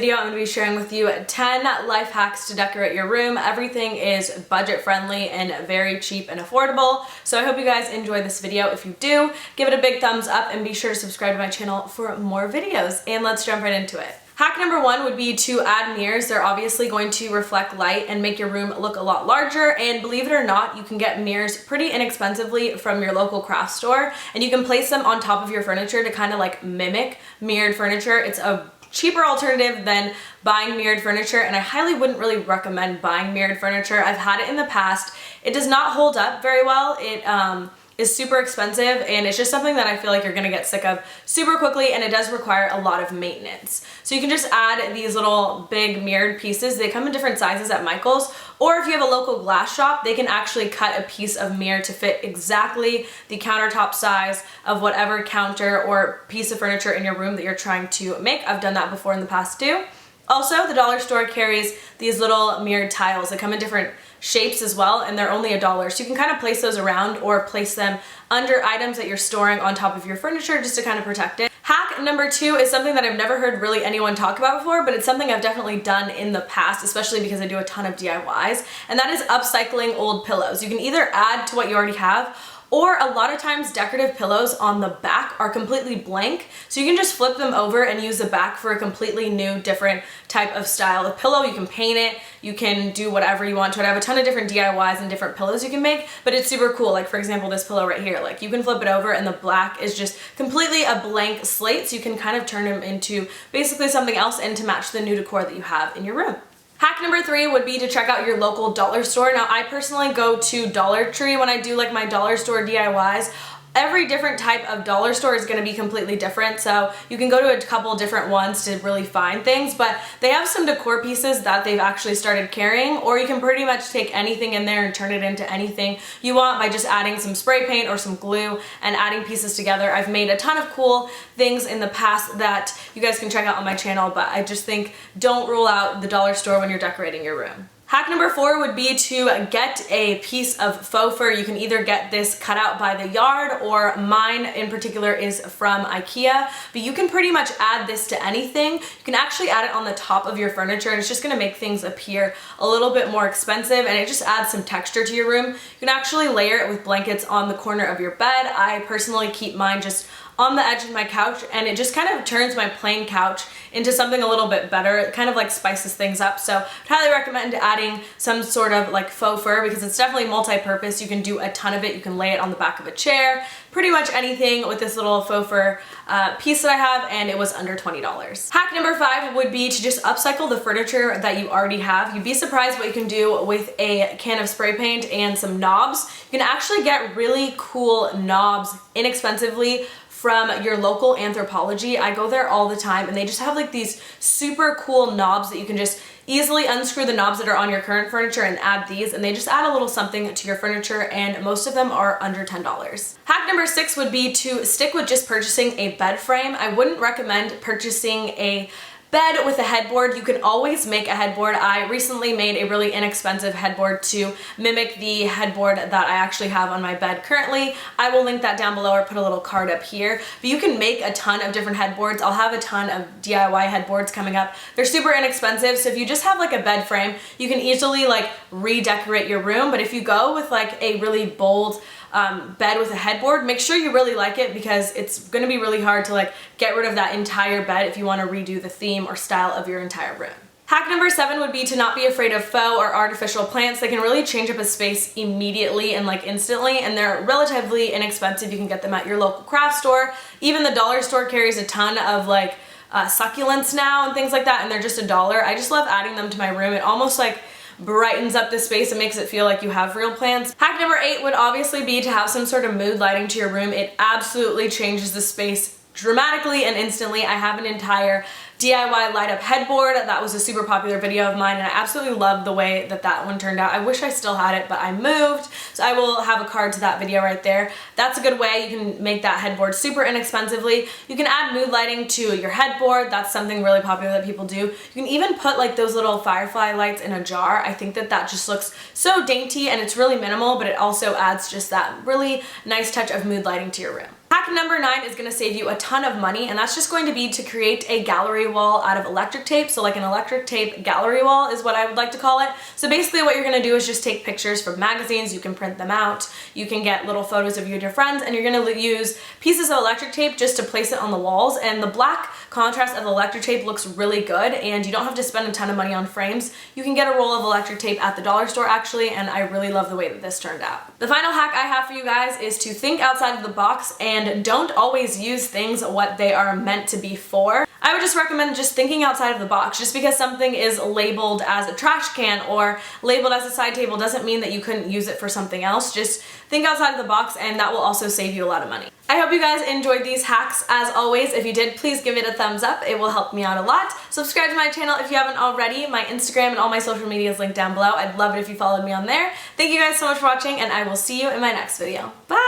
video, I'm going to be sharing with you 10 life hacks to decorate your room. Everything is budget friendly and very cheap and affordable. So I hope you guys enjoy this video. If you do, give it a big thumbs up and be sure to subscribe to my channel for more videos. And let's jump right into it. Hack number one would be to add mirrors. They're obviously going to reflect light and make your room look a lot larger, and believe it or not, you can get mirrors pretty inexpensively from your local craft store, and you can place them on top of your furniture to kind of like mimic mirrored furniture. It's a cheaper alternative than buying mirrored furniture, and I highly wouldn't really recommend buying mirrored furniture. I've had it in the past. It does not hold up very well. It is super expensive, and it's just something that I feel like you're gonna get sick of super quickly, and it does require a lot of maintenance. So you can just add these little big mirrored pieces. They come in different sizes at Michael's, or if you have a local glass shop, they can actually cut a piece of mirror to fit exactly the countertop size of whatever counter or piece of furniture in your room that you're trying to make. I've done that before in the past too. Also, the dollar store carries these little mirrored tiles that come in different shapes as well, and they're only $1. So you can kind of place those around or place them under items that you're storing on top of your furniture just to kind of protect it. Hack number two is something that I've never heard really anyone talk about before, but it's something I've definitely done in the past, especially because I do a ton of DIYs, and that is upcycling old pillows. You can either add to what you already have, or a lot of times decorative pillows on the back are completely blank, so you can just flip them over and use the back for a completely new, different type of style of pillow. You can paint it, you can do whatever you want to it. I have a ton of different DIYs and different pillows you can make, but it's super cool. Like for example, this pillow right here, like you can flip it over and the black is just completely a blank slate, so you can kind of turn them into basically something else and to match the new decor that you have in your room. Hack number three would be to check out your local dollar store. Now, I personally go to Dollar Tree when I do like my dollar store DIYs. Every different type of dollar store is going to be completely different, so you can go to a couple different ones to really find things, but they have some decor pieces that they've actually started carrying, or you can pretty much take anything in there and turn it into anything you want by just adding some spray paint or some glue and adding pieces together. I've made a ton of cool things in the past that you guys can check out on my channel, but I just think don't rule out the dollar store when you're decorating your room. Hack number four would be to get a piece of faux fur. You can either get this cut out by the yard, or mine in particular is from IKEA, but you can pretty much add this to anything. You can actually add it on the top of your furniture, and it's just gonna make things appear a little bit more expensive, and it just adds some texture to your room. You can actually layer it with blankets on the corner of your bed. I personally keep mine just on the edge of my couch, and it just kind of turns my plain couch into something a little bit better. It kind of like spices things up, so I'd highly recommend adding some sort of like faux fur because it's definitely multi-purpose. You can do a ton of it. You can lay it on the back of a chair, pretty much anything with this little faux fur piece that I have, and it was under $20. Hack number five would be to just upcycle the furniture that you already have. You'd be surprised what you can do with a can of spray paint and some knobs. You can actually get really cool knobs inexpensively from your local Anthropologie. I go there all the time, and they just have like these super cool knobs that you can just easily unscrew the knobs that are on your current furniture and add these, and they just add a little something to your furniture, and most of them are under $10. Hack number six would be to stick with just purchasing a bed frame. I wouldn't recommend purchasing a bed with a headboard. You can always make a headboard. I recently made a really inexpensive headboard to mimic the headboard that I actually have on my bed currently. I will link that down below or put a little card up here. But you can make a ton of different headboards. I'll have a ton of DIY headboards coming up. They're super inexpensive, so if you just have like a bed frame, you can easily like redecorate your room. But if you go with like a really bold bed with a headboard, make sure you really like it, because it's going to be really hard to like get rid of that entire bed if you want to redo the theme or style of your entire room. Hack number seven would be to not be afraid of faux or artificial plants. They can really change up a space immediately and like instantly, and they're relatively inexpensive. You can get them at your local craft store. Even the dollar store carries a ton of like succulents now and things like that, and they're just $1. I just love adding them to my room. It almost like brightens up the space and makes it feel like you have real plants. Hack number eight would obviously be to have some sort of mood lighting to your room. It absolutely changes the space dramatically and instantly. I have an entire DIY light up headboard. That was a super popular video of mine, and I absolutely loved the way that that one turned out. I wish I still had it, but I moved, so I will have a card to that video right there. That's a good way you can make that headboard super inexpensively. You can add mood lighting to your headboard. That's something really popular that people do. You can even put like those little firefly lights in a jar. I think that that just looks so dainty, and it's really minimal, but it also adds just that really nice touch of mood lighting to your room. Hack number 9 is going to save you a ton of money, and that's just going to be to create a gallery wall out of electric tape. So like an electric tape gallery wall is what I would like to call it. So basically what you're going to do is just take pictures from magazines, you can print them out, you can get little photos of you and your friends, and you're going to use pieces of electric tape just to place it on the walls. And the black contrast of the electric tape looks really good, and you don't have to spend a ton of money on frames. You can get a roll of electric tape at the dollar store actually, and I really love the way that this turned out. The final hack I have for you guys is to think outside of the box and don't always use things what they are meant to be for. I would just recommend just thinking outside of the box. Just because something is labeled as a trash can or labeled as a side table doesn't mean that you couldn't use it for something else. Just think outside of the box, and that will also save you a lot of money. I hope you guys enjoyed these hacks. As always, if you did, please give it a thumbs up. It will help me out a lot. Subscribe to my channel if you haven't already. My Instagram and all my social media is linked down below. I'd love it if you followed me on there. Thank you guys so much for watching, and I will see you in my next video. Bye!